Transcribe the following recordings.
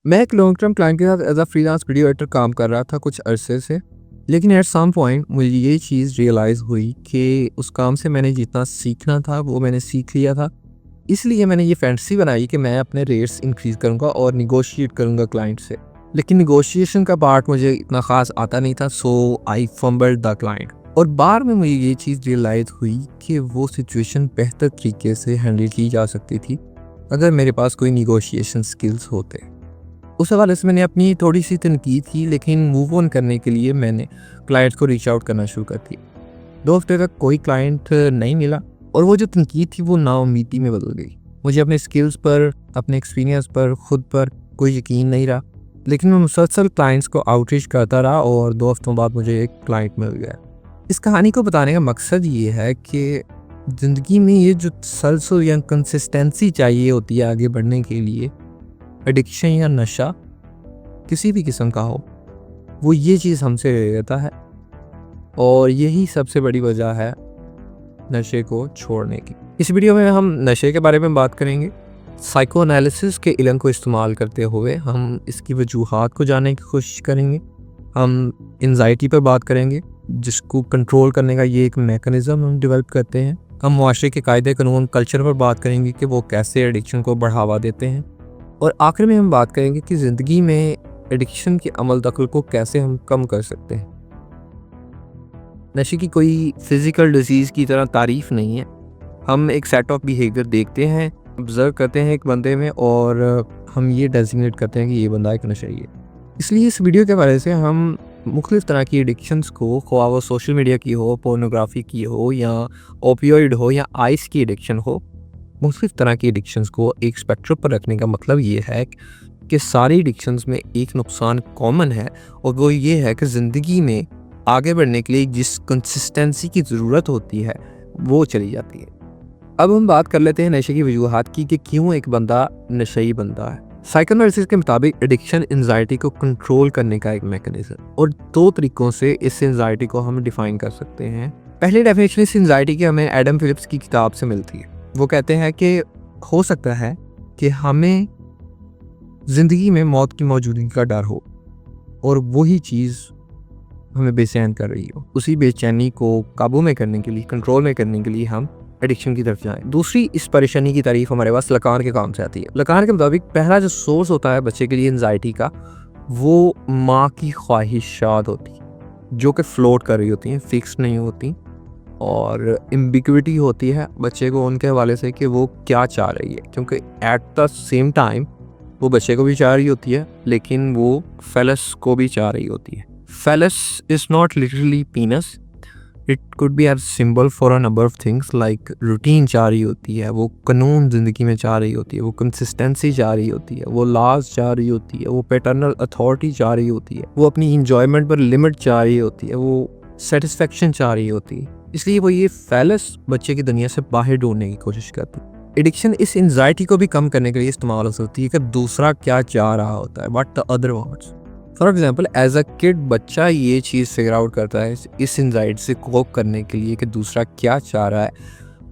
मैं एक long term client के साथ as a freelance video editor काम कर रहा था कुछ अरसे से। लेकिन एट सम पॉइंट मुझे ये चीज़ रियलाइज़ हुई कि उस काम से मैंने जितना सीखना था वो मैंने सीख लिया था। इसलिए मैंने ये फैंटेसी बनाई कि मैं अपने रेट्स इंक्रीज़ करूँगा और निगोशिएट करूँगा क्लाइंट से। लेकिन निगोशिएशन का पार्ट मुझे इतना ख़ास आता नहीं था, सो आई फंबल्ड द क्लाइंट। और बाद में मुझे ये चीज़ रियलाइज़ हुई कि वो सिचुएशन बेहतर तरीके से हैंडल की जा सकती थी अगर मेरे पास कोई निगोशिएशन स्किल्स होते। उस हवाले से मैंने अपनी थोड़ी सी तनकीद की, लेकिन मूव ऑन करने के लिए मैंने क्लाइंट्स को रीच आउट करना शुरू कर दिया। 2 हफ्ते तक कोई क्लाइंट नहीं मिला और वो जो तनकीद थी वो नाउम्मीदी में बदल गई। मुझे अपने स्किल्स पर, अपने एक्सपीरियंस पर, खुद पर कोई यकीन नहीं रहा। लेकिन मैं मुसलसल क्लाइंट्स को आउटरीच करता रहा और 2 हफ्तों बाद मुझे एक क्लाइंट मिल गया। इस कहानी को बताने का मकसद ये है कि ज़िंदगी में ये जो तसलसल या कंसिस्टेंसी चाहिए होती है आगे बढ़ने के लिए, एडिक्शन या नशा किसी भी किस्म का हो, वो ये चीज़ हमसे ले लेता है। और यही सबसे बड़ी वजह है नशे को छोड़ने की। इस वीडियो में हम नशे के बारे में बात करेंगे। साइको एनालिसिस के इल्म को इस्तेमाल करते हुए हम इसकी वजूहात को जानने की कोशिश करेंगे। हम एंजाइटी पर बात करेंगे, जिसको कंट्रोल करने का ये एक मैकेनिज़्म हम डेवलप करते हैं। हम मुआशरे के कायदे कानून, कल्चर पर बात करेंगे कि वो कैसे एडिक्शन को बढ़ावा देते हैं। और आखिर में हम बात करेंगे कि ज़िंदगी में एडिक्शन की अमल दखल को कैसे हम कम कर सकते हैं। नशे की कोई फिज़िकल डिजीज़ की तरह तारीफ़ नहीं है। हम एक सेट ऑफ बिहेवियर देखते हैं, ऑब्ज़र्व करते हैं एक बंदे में और हम ये डेजिग्नेट करते हैं कि ये बंदा एक नशेड़ी है। इसलिए इस वीडियो के बारे से हम मुख्तलिफ़ तरह की एडिक्शंस को, ख्वाह वो सोशल मीडिया की हो, पोर्नोग्राफी की हो या ओपियोइड हो या आइस की एडिक्शन हो, मुख्तलिफ़ तरह की एडिक्शंस को एक स्पेक्ट्रम पर रखने का मतलब ये है कि सारी एडिक्शंस में एक नुकसान कॉमन है और वो ये है कि ज़िंदगी में आगे बढ़ने के लिए जिस कंसिस्टेंसी की ज़रूरत होती है वो चली जाती है। अब हम बात कर लेते हैं नशे की वजूहात की कि क्यों एक बंदा नशेई बनता है। साइको एनालिसिस के मुताबिक एडिक्शन एंजाइटी को कंट्रोल करने का एक मैकेनिज्म, और 2 तरीक़ों से इस एंजाइटी को हम डिफ़ाइन कर सकते हैं। पहली डेफिनेशन इस एंजाइटी की हमें एडम फिलिप्स की किताब से मिलती है। वो कहते हैं कि हो सकता है कि हमें ज़िंदगी में मौत की मौजूदगी का डर हो और वही चीज़ हमें बेचैन कर रही हो। उसी बेचैनी को काबू में करने के लिए, कंट्रोल में करने के लिए हम एडिक्शन की तरफ जाएं। दूसरी इस परेशानी की तारीफ हमारे पास लकान के काम से आती है। लकान के मुताबिक पहला जो सोर्स होता है बच्चे के लिए एंजाइटी का, वो माँ की ख्वाहिशात होती है, जो कि फ्लोट कर रही होती हैं, फिक्स नहीं होती और एम्बिग्विटी होती है बच्चे को उनके हवाले से कि वो क्या चाह रही है, क्योंकि एट द सेम टाइम वो बच्चे को भी चाह रही होती है लेकिन वो फेलस को भी चाह रही होती है। Phallus is not literally penis, it could be a symbol for a number of things like routine चाह रही होती है, वो कानून ज़िंदगी में चाह रही होती है, वो कंसिस्टेंसी चाह रही होती है, वो लॉज चाह रही होती है, वो पैटर्नल अथॉरिटी चाह रही होती है, वो अपनी इंजॉयमेंट पर लिमिट चाह रही होती है, वो सेटिस्फेक्शन चाह रही होती है। इसलिए वो ये फेलस बच्चे की दुनिया से बाहर ढूंढने की कोशिश करती है। एडिक्शन इस एंजाइटी को भी कम करने के लिए इस्तेमाल हो सकती है कि दूसरा क्या चाह रहा होता है, what the other wants. For example, as a kid बच्चा ये चीज़ फिगर आउट करता है इस एंजाइटी से कोप करने के लिए कि दूसरा क्या चाह रहा है।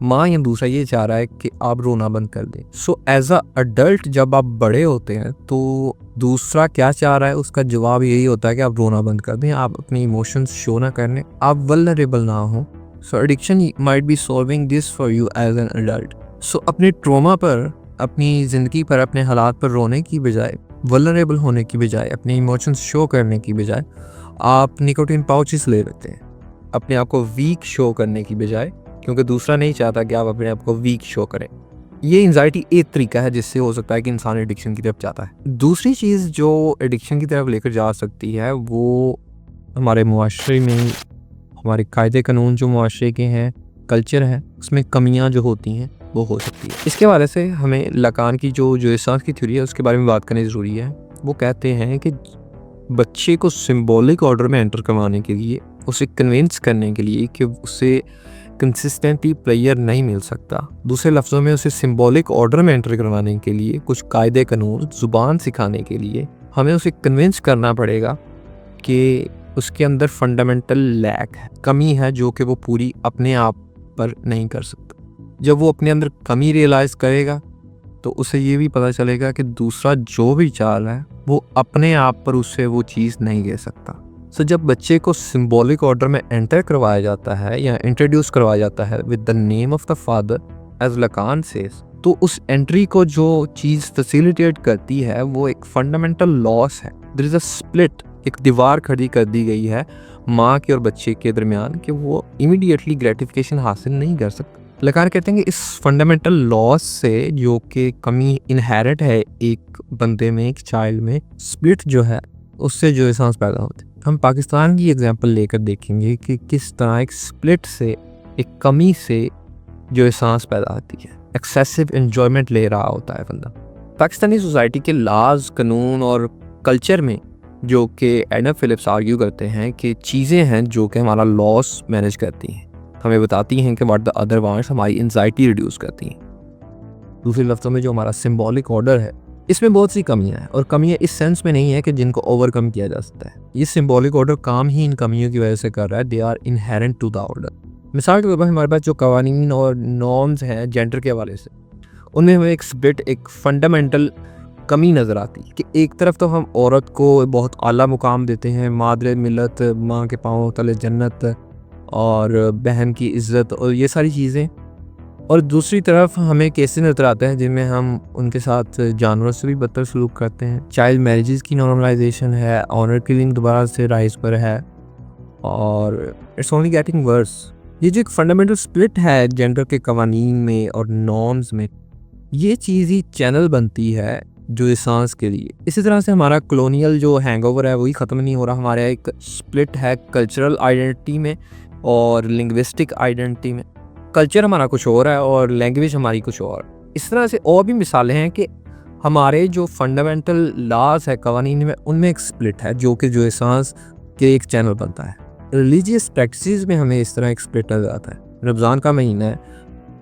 माँ या दूसरा ये चाह रहा है कि आप रोना बंद कर दें। सो एज अ अडल्ट जब आप बड़े होते हैं तो दूसरा क्या चाह रहा है उसका जवाब यही होता है कि आप रोना बंद कर दें, आप अपने इमोशंस शो ना करने, आप वल्नरेबल ना हो। So addiction might be solving this for you as an adult. So अपने ट्रॉमा पर, अपनी ज़िंदगी पर, अपने हालात पर रोने की बजाय, वल्नरेबल होने की बजाय, अपने इमोशंस शो करने की बजाय आप निकोटीन पाउचेस ले लेते हैं अपने आप को वीक शो करने की बजाय, क्योंकि दूसरा नहीं चाहता कि आप अपने आप को वीक शो करें। ये एंजाइटी एक तरीका है जिससे हो सकता है कि इंसान एडिक्शन की तरफ जाता है। दूसरी चीज़ जो एडिक्शन की तरफ लेकर जा सकती है वो हमारे मुआशरे में, हमारे कायदे कानून जो मुआशरे के हैं, कल्चर है, उसमें कमियां जो होती हैं वो हो सकती है। इसके हवाले से हमें लकान की जो एहसास की थ्योरी है उसके बारे में बात करनी ज़रूरी है। वो कहते हैं कि बच्चे को सिंबॉलिक ऑर्डर में एंटर करवाने के लिए, उसे कन्विंस करने के लिए कि उसे कंसिस्टेंटली प्लेयर नहीं मिल सकता, दूसरे लफ्ज़ों में उसे सिंबॉलिक ऑर्डर में एंटर करवाने के लिए, कुछ कायदे कानून, ज़ुबान सिखाने के लिए हमें उसे कन्विंस करना पड़ेगा कि उसके अंदर फंडामेंटल लैक है, कमी है जो कि वो पूरी अपने आप पर नहीं कर सकता। जब वो अपने अंदर कमी रियलाइज़ करेगा तो उसे ये भी पता चलेगा कि दूसरा जो भी चाह रहा है वो अपने आप पर उससे वो चीज़ नहीं ले सकता। सो जब बच्चे को सिंबॉलिक ऑर्डर में एंटर करवाया जाता है या इंट्रोड्यूस करवाया जाता है with the name of the father as Lacan says, तो उस एंट्री को जो चीज़ फैसिलिटेट करती है वो एक फंडामेंटल लॉस है। देयर इज़ अ स्प्लिट, एक दीवार खड़ी कर दी गई है माँ के और बच्चे के दरमियान कि वो इमीडिएटली ग्रेटिफिकेशन हासिल नहीं कर सकता। लकान कहते हैं कि इस फंडामेंटल लॉस से जो कि कमी इनहेरिट है एक बंदे में, एक चाइल्ड में, स्प्लिट जो है उससे जो एहसास पैदा होते हैं। हम पाकिस्तान की एग्जांपल लेकर देखेंगे कि किस तरह एक स्प्लिट से, एक कमी से जो एहसास पैदा होती है। एक्सेसिव एन्जॉयमेंट ले रहा होता है बंदा। पाकिस्तानी सोसाइटी के लाज, कानून और कल्चर में जो कि एडम फिलिप्स आर्ग्यू करते हैं कि चीज़ें हैं जो कि हमारा लॉस मैनेज करती हैं, हमें बताती हैं कि व्हाट द अदर वांट्स, हमारी एंजाइटी रिड्यूस करती हैं। दूसरे लफ्ज़ों में जो हमारा सिंबॉलिक ऑर्डर है इसमें बहुत सी कमियां हैं, और कमियां इस सेंस में नहीं है कि जिनको ओवरकम किया जा सकता है। ये सिंबॉलिक ऑर्डर काम ही इन कमियों की वजह से कर रहा है। They are inherent to the order. मिसाल के तौर पर हमारे पास जो कवानीन और नॉर्म्स हैं जेंडर के हवाले से, उनमें हमें एक स्प्लिट, एक फंडामेंटल कमी नज़र आती है कि एक तरफ तो हम औरत को बहुत आला मुकाम देते हैं, मादरे मिलत, माँ के पाँव तले जन्नत और बहन की इज़्ज़त और ये सारी चीज़ें, और दूसरी तरफ हमें केसेस नज़र आते हैं जिनमें हम उनके साथ जानवरों से भी बदतर सलूक करते हैं। चाइल्ड मैरिजेस की नॉर्मलाइजेशन है, ऑनर किलिंग दोबारा से राइज पर है, और इट्स ओनली गेटिंग वर्स। ये जो एक फंडामेंटल स्प्लिट है जेंडर के कवानीन में और नॉर्म्स में, ये चीज़ ही चैनल बनती है जो एहसास के लिए। इसी तरह से हमारा कॉलोनियल जो हैंगओवर है वही ख़त्म नहीं हो रहा। हमारा एक स्प्लिट है कल्चरल आइडेंटिटी में और लिंग्विस्टिक आइडेंटिटी में। कल्चर हमारा कुछ और है और लैंग्वेज हमारी कुछ और। इस तरह से और भी मिसालें हैं कि हमारे जो फंडामेंटल लॉज है कवानीन में, उनमें एक स्प्लिट है जो कि जो एहसास के एक चैनल बनता है। रिलीजियस प्रैक्टिसेस में हमें इस तरह एक स्प्लिट नज़र आता है। रमज़ान का महीना है,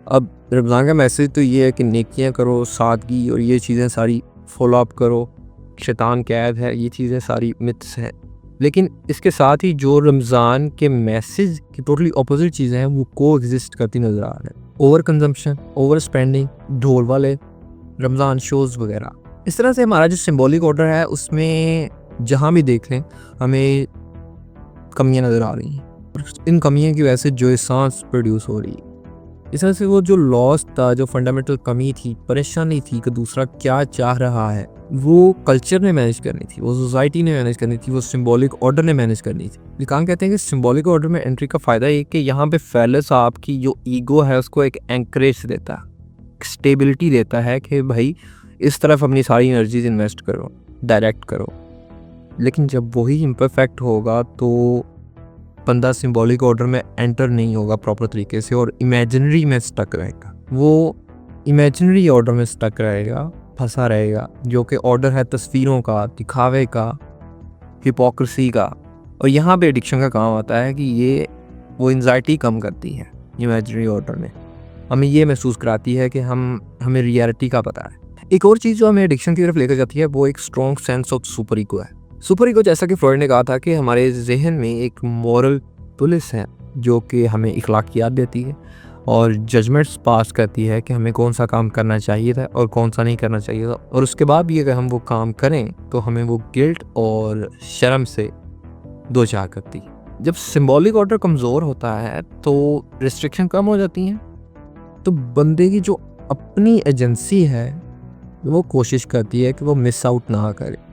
अब रमज़ान का मैसेज तो ये है कि नेकियां करो, सादगी और ये चीज़ें सारी फॉलो अप करो, शैतान कैद है, ये चीज़ें सारी मिथ्स हैं। लेकिन इसके साथ ही जो रमज़ान के मैसेज की टोटली अपोजिट चीज़ें हैं वो को एग्जिस्ट करती नज़र आ रही है। ओवर कंजम्पशन, ओवर स्पेंडिंग, ढोल वाले रमज़ान शोज़ वगैरह। इस तरह से हमारा जो सिंबॉलिक ऑर्डर है उसमें जहाँ भी देख लें हमें कमियाँ नज़र आ रही हैं, और इन कमियों की वजह से जो एहसास प्रोड्यूस हो रही है। इस तरह से वो जो लॉस था, जो फंडामेंटल कमी थी, परेशानी थी कि दूसरा क्या चाह रहा है, वो कल्चर ने मैनेज करनी थी, वो सोसाइटी ने मैनेज करनी थी, वो सिंबॉलिक ऑर्डर ने मैनेज करनी थी। लिकान कहते हैं कि सिंबॉलिक ऑर्डर में एंट्री का फ़ायदा ये कि यहाँ पे फेलिस आपकी जो ईगो है उसको एक एंकरेज देता है, स्टेबिलिटी देता है कि भाई इस तरफ अपनी सारी एनर्जीज इन्वेस्ट करो, डायरेक्ट करो। लेकिन जब वही इम्परफेक्ट होगा तो बंदा सिंबॉलिक ऑर्डर में एंटर नहीं होगा प्रॉपर तरीके से और इमेजिनरी में स्टक रहेगा। वो इमेजिनरी ऑर्डर में स्टक रहेगा, फंसा रहेगा, जो कि ऑर्डर है तस्वीरों का, दिखावे का, हिपोक्रेसी का। और यहाँ पे एडिक्शन का काम आता है कि ये वो एंजाइटी कम करती है। इमेजिनरी ऑर्डर में हमें ये महसूस कराती है कि हमें रियलिटी का पता है। एक और चीज़ जो हमें एडिक्शन की तरफ लेकर जाती है वो एक strong sense of super ego है। सुपर ईगो, जैसा कि फ्रॉइड ने कहा था कि हमारे जहन में एक मॉरल पुलिस है जो कि हमें इखलाकियात देती है और जजमेंट्स पास करती है कि हमें कौन सा काम करना चाहिए था और कौन सा नहीं करना चाहिए था, और उसके बाद भी अगर हम वो काम करें तो हमें वो गिल्ट और शर्म से दो चार करती है। जब सिंबॉलिक ऑर्डर कमज़ोर होता है तो रिस्ट्रिक्शन कम हो जाती हैं, तो बंदे की जो अपनी एजेंसी है वो कोशिश करती है कि वो मिस आउट ना करे।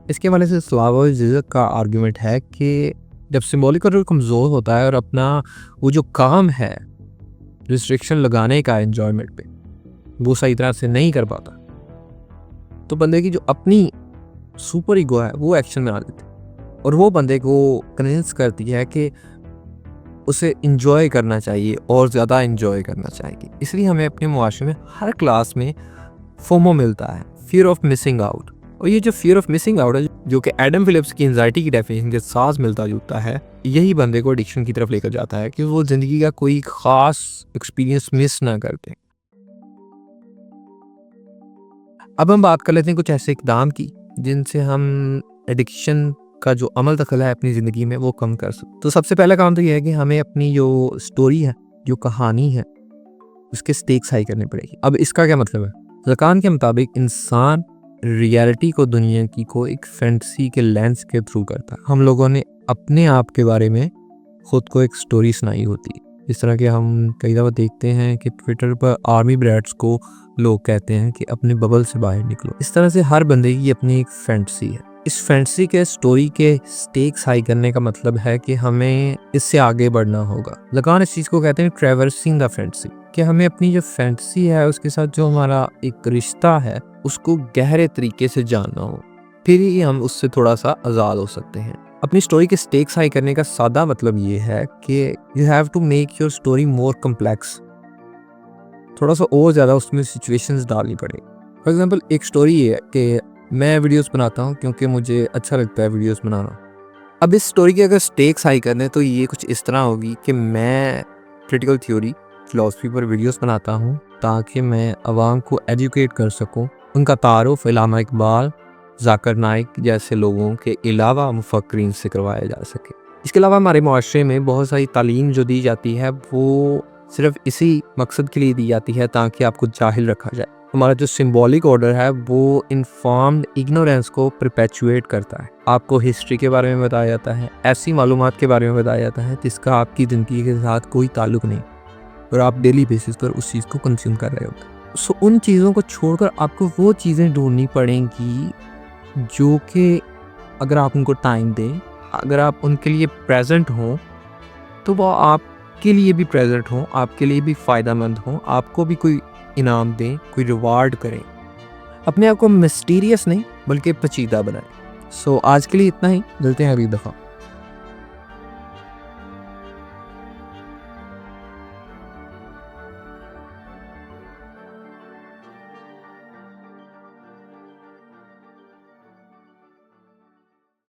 इसके हवाले से स्लावोव ज़िज़क का आर्गूमेंट है कि जब सिंबॉलिक ऑर्डर कमज़ोर होता है और अपना वो जो काम है रिस्ट्रिक्शन लगाने का एन्जॉयमेंट पे वो सही तरह से नहीं कर पाता, तो बंदे की जो अपनी सुपर ईगो है वो एक्शन में आ जाती है और वो बंदे को कन्विंस करती है कि उसे इंजॉय करना चाहिए और ज़्यादा इंजॉय करना चाहिए। इसलिए हमें अपने मुआशरे में हर क्लास में फोमो मिलता है, फियर ऑफ मिसिंग आउट। और ये जो फियर ऑफ मिसिंग आउट है जो कि एडम फिलिप्स की एंजाइटी की डेफिनेशन के साथ मिलता जुलता है, यही बंदे को एडिक्शन की तरफ लेकर जाता है कि वो ज़िंदगी का कोई ख़ास एक्सपीरियंस मिस ना करते। अब हम बात कर लेते हैं कुछ ऐसे इक़दाम की जिनसे हम एडिक्शन का जो अमल दखल है अपनी ज़िंदगी में वो कम कर सकते। तो सबसे पहला काम तो ये है कि हमें अपनी जो स्टोरी है, जो कहानी है, उसके स्टेक्स हाई करने पड़ेगी। अब इसका क्या मतलब है? लकान के मुताबिक इंसान रियलिटी को, दुनिया की को एक फैंटेसी के लेंस के थ्रू करता है। हम लोगों ने अपने आप के बारे में खुद को एक स्टोरी सुनाई होती है। इस तरह के हम कई दफ़ा देखते हैं कि ट्विटर पर आर्मी ब्रैड्स को लोग कहते हैं कि अपने बबल से बाहर निकलो। इस तरह से हर बंदे की अपनी एक फैंटेसी है। इस फैंटेसी के स्टोरी के स्टेक्स हाई करने का मतलब है कि हमें इससे आगे बढ़ना होगा। लकान इस चीज़ को कहते हैं ट्रैवर्सिंग द फैंटेसी, कि हमें अपनी जो फैंटेसी है उसके साथ जो हमारा एक रिश्ता है उसको गहरे तरीके से जानना हो, फिर ही हम उससे थोड़ा सा आज़ाद हो सकते हैं। अपनी स्टोरी के स्टेक्स हाई करने का सादा मतलब ये है कि you have to make your story more complex, थोड़ा सा और ज़्यादा उसमें सिचुएशंस डालनी पड़े। फॉर एग्जांपल एक स्टोरी ये है कि मैं वीडियोस बनाता हूँ क्योंकि मुझे अच्छा लगता है वीडियोस बनाना। अब इस स्टोरी के अगर स्टेक्स हाई करने तो ये कुछ इस तरह होगी कि मैं क्रिटिकल थ्योरी, फिलॉसफी पर वीडियोस बनाता हूँ ताकि मैं आवाम को एजुकेट कर सकूँ, उनका तारुफ इल्लामा इकबाल, जाकिर नाइक जैसे लोगों के अलावा मुफक्किरीन से करवाया जा सके। इसके अलावा हमारे मुआशरे में बहुत सारी तालीम जो दी जाती है वो सिर्फ इसी मकसद के लिए दी जाती है ताकि आपको जाहिल रखा जाए। हमारा जो सिंबॉलिक ऑर्डर है वो इन्फॉर्म्ड इग्नोरेंस को परपेचुएट करता है। आपको हिस्ट्री के बारे में बताया जाता है, ऐसी मालूमात के बारे में बताया जाता है जिसका आपकी ज़िंदगी के साथ कोई ताल्लुक नहीं और आप डेली बेसिस पर उस चीज़ को कंज्यूम कर रहे होते हैं। सो उन चीज़ों को छोड़कर आपको वो चीज़ें ढूंढनी पड़ेंगी जो कि अगर आप उनको टाइम दें, अगर आप उनके लिए प्रेजेंट हों तो वो आपके लिए भी प्रेजेंट हों, आपके लिए भी फ़ायदेमंद हों, आपको भी कोई इनाम दें, कोई रिवार्ड करें। अपने आप को मिस्टीरियस नहीं बल्कि पेचीदा बनाएं। सो आज के लिए इतना ही, मिलते हैं अगली दफ़ा।